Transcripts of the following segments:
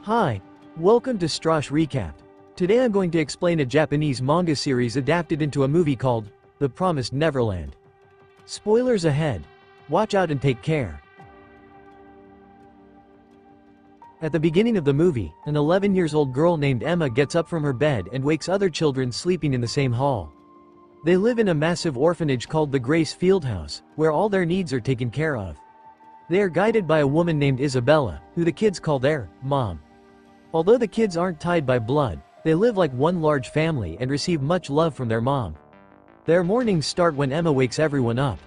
Hi, welcome to Straz Recap. Today I'm going to explain a Japanese manga series adapted into a movie called The Promised Neverland. Spoilers ahead. Watch out and take care. At the beginning of the movie, an 11-year-old girl named Emma gets up from her bed and wakes other children sleeping in the same hall. They live in a massive orphanage called the Grace Fieldhouse, where all their needs are taken care of. They are guided by a woman named Isabella, who the kids call their mom. Although the kids aren't tied by blood, they live like one large family and receive much love from their mom. Their mornings start when Emma wakes everyone up.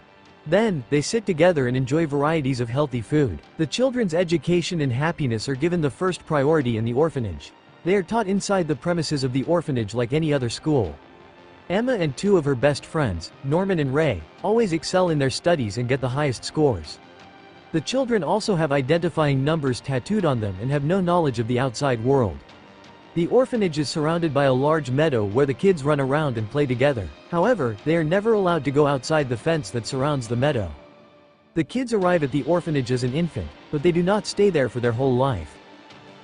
Then, they sit together and enjoy varieties of healthy food. The children's education and happiness are given the first priority in the orphanage. They are taught inside the premises of the orphanage like any other school. Emma and two of her best friends, Norman and Ray, always excel in their studies and get the highest scores. The children also have identifying numbers tattooed on them and have no knowledge of the outside world. The orphanage is surrounded by a large meadow where the kids run around and play together. However, they are never allowed to go outside the fence that surrounds the meadow. The kids arrive at the orphanage as an infant, but they do not stay there for their whole life.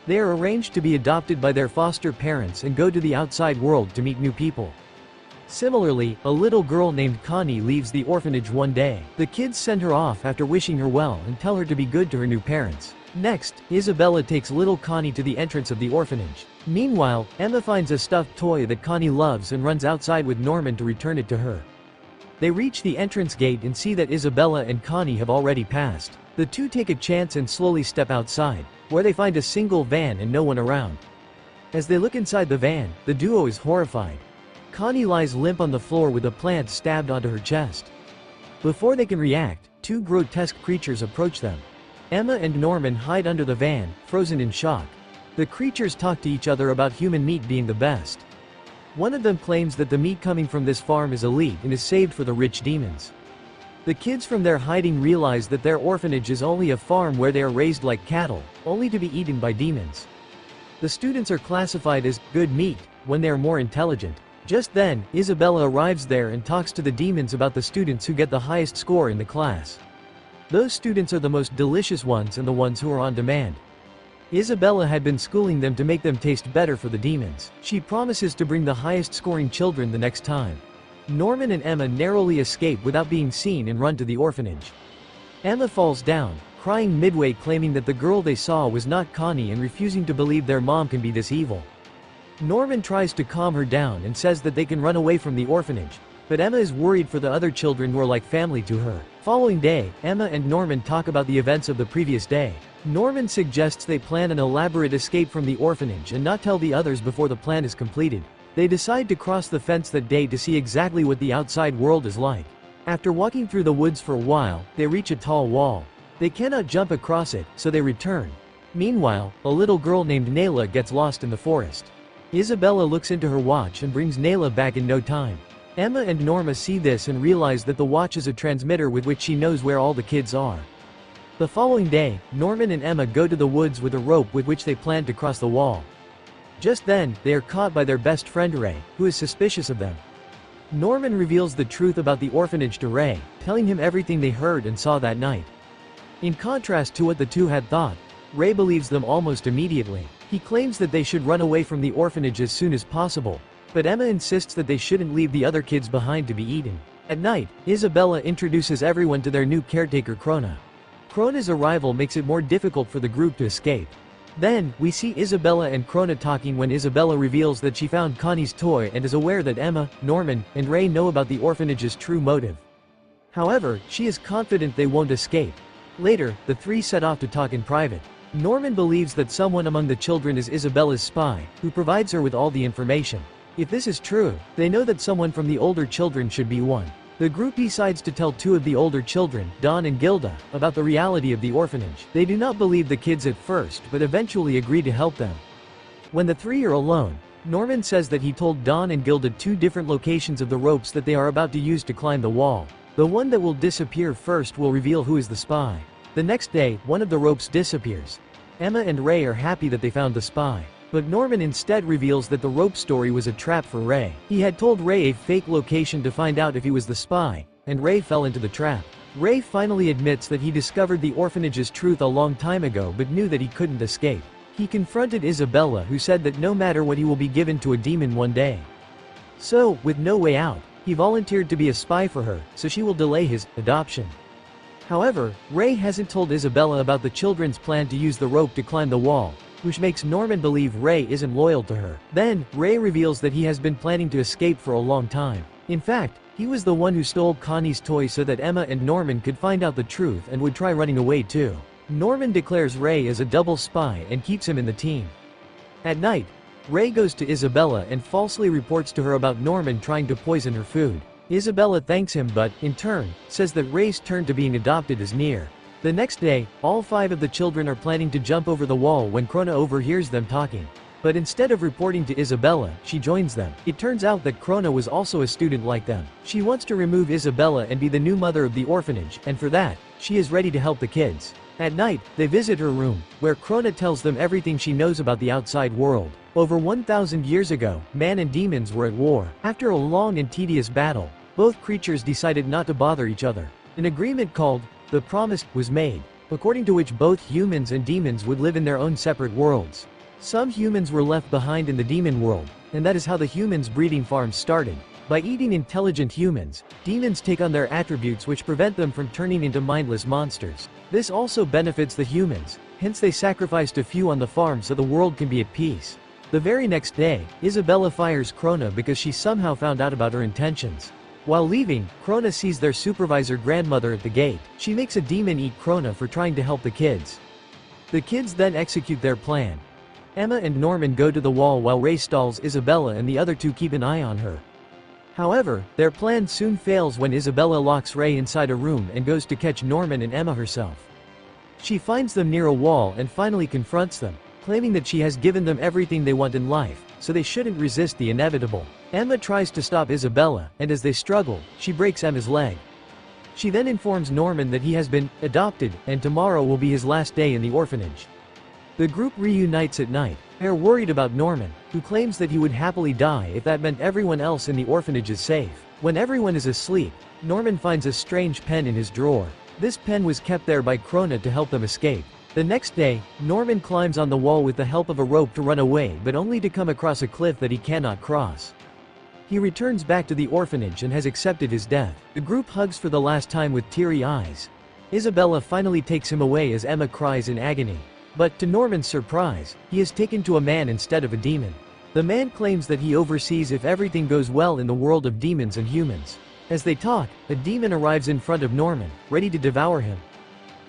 They are arranged to be adopted by their foster parents and go to the outside world to meet new people. Similarly, a little girl named Connie leaves the orphanage one day. The kids send her off after wishing her well and tell her to be good to her new parents. Next, Isabella takes little Connie to the entrance of the orphanage. Meanwhile, Emma finds a stuffed toy that Connie loves and runs outside with Norman to return it to her. They reach the entrance gate and see that Isabella and Connie have already passed. The two take a chance and slowly step outside, where they find a single van and no one around. As they look inside the van, the duo is horrified. Connie lies limp on the floor with a plant stabbed onto her chest. Before they can react, two grotesque creatures approach them. Emma and Norman hide under the van, frozen in shock. The creatures talk to each other about human meat being the best. One of them claims that the meat coming from this farm is elite and is saved for the rich demons. The kids from their hiding realize that their orphanage is only a farm where they are raised like cattle, only to be eaten by demons. The students are classified as good meat when they are more intelligent. Just then, Isabella arrives there and talks to the demons about the students who get the highest score in the class. Those students are the most delicious ones and the ones who are on demand. Isabella had been schooling them to make them taste better for the demons. She promises to bring the highest scoring children the next time. Norman and Emma narrowly escape without being seen and run to the orphanage. Emma falls down, crying midway, claiming that the girl they saw was not Connie and refusing to believe their mom can be this evil. Norman tries to calm her down and says that they can run away from the orphanage, but Emma is worried for the other children who are like family to her. Following day, Emma and Norman talk about the events of the previous day. Norman suggests they plan an elaborate escape from the orphanage and not tell the others before the plan is completed. They decide to cross the fence that day to see exactly what the outside world is like. After walking through the woods for a while, they reach a tall wall. They cannot jump across it, so they return. Meanwhile, a little girl named Nayla gets lost in the forest. Isabella looks into her watch and brings Nayla back in no time. Emma and Norma see this and realize that the watch is a transmitter with which she knows where all the kids are. The following day, Norman and Emma go to the woods with a rope with which they plan to cross the wall. Just then, they are caught by their best friend Ray, who is suspicious of them. Norman reveals the truth about the orphanage to Ray, telling him everything they heard and saw that night. In contrast to what the two had thought, Ray believes them almost immediately. He claims that they should run away from the orphanage as soon as possible, but Emma insists that they shouldn't leave the other kids behind to be eaten. At night, Isabella introduces everyone to their new caretaker Krona. Krona's arrival makes it more difficult for the group to escape. Then, we see Isabella and Krona talking when Isabella reveals that she found Connie's toy and is aware that Emma, Norman, and Ray know about the orphanage's true motive. However, she is confident they won't escape. Later, the three set off to talk in private. Norman believes that someone among the children is Isabella's spy, who provides her with all the information. If this is true, they know that someone from the older children should be one. The group decides to tell two of the older children, Don and Gilda, about the reality of the orphanage. They do not believe the kids at first but eventually agree to help them. When the three are alone, Norman says that he told Don and Gilda two different locations of the ropes that they are about to use to climb the wall. The one that will disappear first will reveal who is the spy. The next day, one of the ropes disappears. Emma and Ray are happy that they found the spy. But Norman instead reveals that the rope story was a trap for Ray. He had told Ray a fake location to find out if he was the spy, and Ray fell into the trap. Ray finally admits that he discovered the orphanage's truth a long time ago but knew that he couldn't escape. He confronted Isabella, who said that no matter what, he will be given to a demon one day. So, with no way out, he volunteered to be a spy for her, so she will delay his adoption. However, Ray hasn't told Isabella about the children's plan to use the rope to climb the wall, which makes Norman believe Ray isn't loyal to her. Then, Ray reveals that he has been planning to escape for a long time. In fact, he was the one who stole Connie's toy so that Emma and Norman could find out the truth and would try running away too. Norman declares Ray as a double spy and keeps him in the team. At night, Ray goes to Isabella and falsely reports to her about Norman trying to poison her food. Isabella thanks him but, in turn, says that Ray's turn to being adopted is near. The next day, all 5 of the children are planning to jump over the wall when Krona overhears them talking. But instead of reporting to Isabella, she joins them. It turns out that Krona was also a student like them. She wants to remove Isabella and be the new mother of the orphanage, and for that, she is ready to help the kids. At night, they visit her room, where Krona tells them everything she knows about the outside world. Over 1,000 years ago, man and demons were at war. After a long and tedious battle, both creatures decided not to bother each other. An agreement called the Promised was made, according to which both humans and demons would live in their own separate worlds. Some humans were left behind in the demon world, and that is how the humans' breeding farms started. By eating intelligent humans, demons take on their attributes which prevent them from turning into mindless monsters. This also benefits the humans, hence they sacrificed a few on the farm so the world can be at peace. The very next day, Isabella fires Krona because she somehow found out about her intentions. While leaving, Krona sees their supervisor grandmother at the gate. She makes a demon eat Krona for trying to help the kids. The kids then execute their plan. Emma and Norman go to the wall while Ray stalls Isabella and the other 2 keep an eye on her. However, their plan soon fails when Isabella locks Ray inside a room and goes to catch Norman and Emma herself. She finds them near a wall and finally confronts them, claiming that she has given them everything they want in life, so they shouldn't resist the inevitable. Emma tries to stop Isabella, and as they struggle, she breaks Emma's leg. She then informs Norman that he has been adopted, and tomorrow will be his last day in the orphanage. The group reunites at night. They are worried about Norman, who claims that he would happily die if that meant everyone else in the orphanage is safe. When everyone is asleep, Norman finds a strange pen in his drawer. This pen was kept there by Krona to help them escape. The next day, Norman climbs on the wall with the help of a rope to run away, but only to come across a cliff that he cannot cross. He returns back to the orphanage and has accepted his death. The group hugs for the last time with teary eyes. Isabella finally takes him away as Emma cries in agony. But, to Norman's surprise, he is taken to a man instead of a demon. The man claims that he oversees if everything goes well in the world of demons and humans. As they talk, a demon arrives in front of Norman, ready to devour him.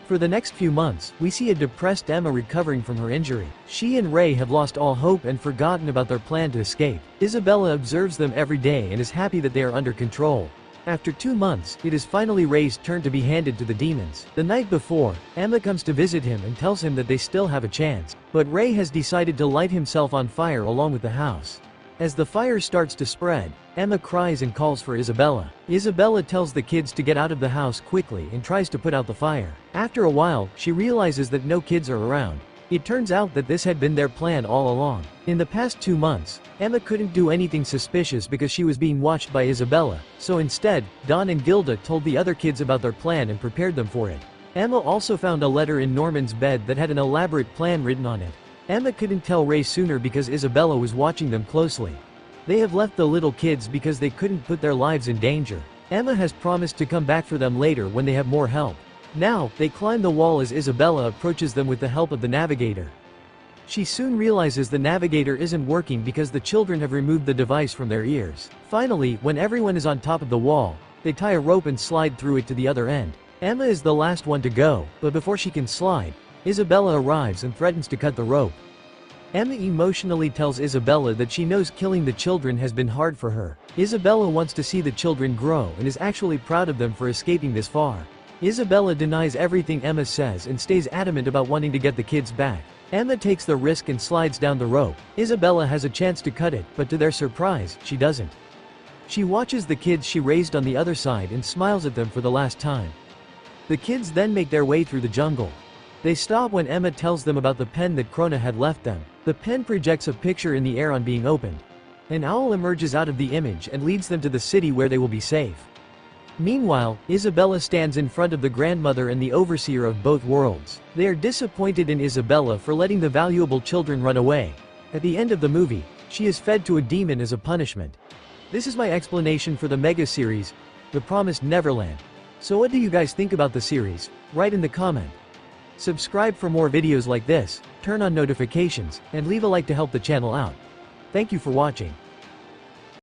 For the next few months, we see a depressed Emma recovering from her injury. She and Ray have lost all hope and forgotten about their plan to escape. Isabella observes them every day and is happy that they are under control. After 2 months, it is finally Ray's turn to be handed to the demons. The night before, Emma comes to visit him and tells him that they still have a chance. But Ray has decided to light himself on fire along with the house. As the fire starts to spread, Emma cries and calls for Isabella. Isabella tells the kids to get out of the house quickly and tries to put out the fire. After a while, she realizes that no kids are around. It turns out that this had been their plan all along. In the past 2 months, Emma couldn't do anything suspicious because she was being watched by Isabella, so instead, Don and Gilda told the other kids about their plan and prepared them for it. Emma also found a letter in Norman's bed that had an elaborate plan written on it. Emma couldn't tell Ray sooner because Isabella was watching them closely. They have left the little kids because they couldn't put their lives in danger. Emma has promised to come back for them later when they have more help. Now, they climb the wall as Isabella approaches them with the help of the navigator. She soon realizes the navigator isn't working because the children have removed the device from their ears. Finally, when everyone is on top of the wall, they tie a rope and slide through it to the other end. Emma is the last one to go, but before she can slide, Isabella arrives and threatens to cut the rope. Emma emotionally tells Isabella that she knows killing the children has been hard for her. Isabella wants to see the children grow and is actually proud of them for escaping this far. Isabella denies everything Emma says and stays adamant about wanting to get the kids back. Emma takes the risk and slides down the rope. Isabella has a chance to cut it, but to their surprise, she doesn't. She watches the kids she raised on the other side and smiles at them for the last time. The kids then make their way through the jungle. They stop when Emma tells them about the pen that Krona had left them. The pen projects a picture in the air on being opened. An owl emerges out of the image and leads them to the city where they will be safe. Meanwhile, Isabella stands in front of the grandmother and the overseer of both worlds. They are disappointed in Isabella for letting the valuable children run away. At the end of the movie, she is fed to a demon as a punishment. This is my explanation for the mega series, The Promised Neverland. So what do you guys think about the series? Write in the comment. Subscribe for more videos like this, turn on notifications, and leave a like to help the channel out. Thank you for watching.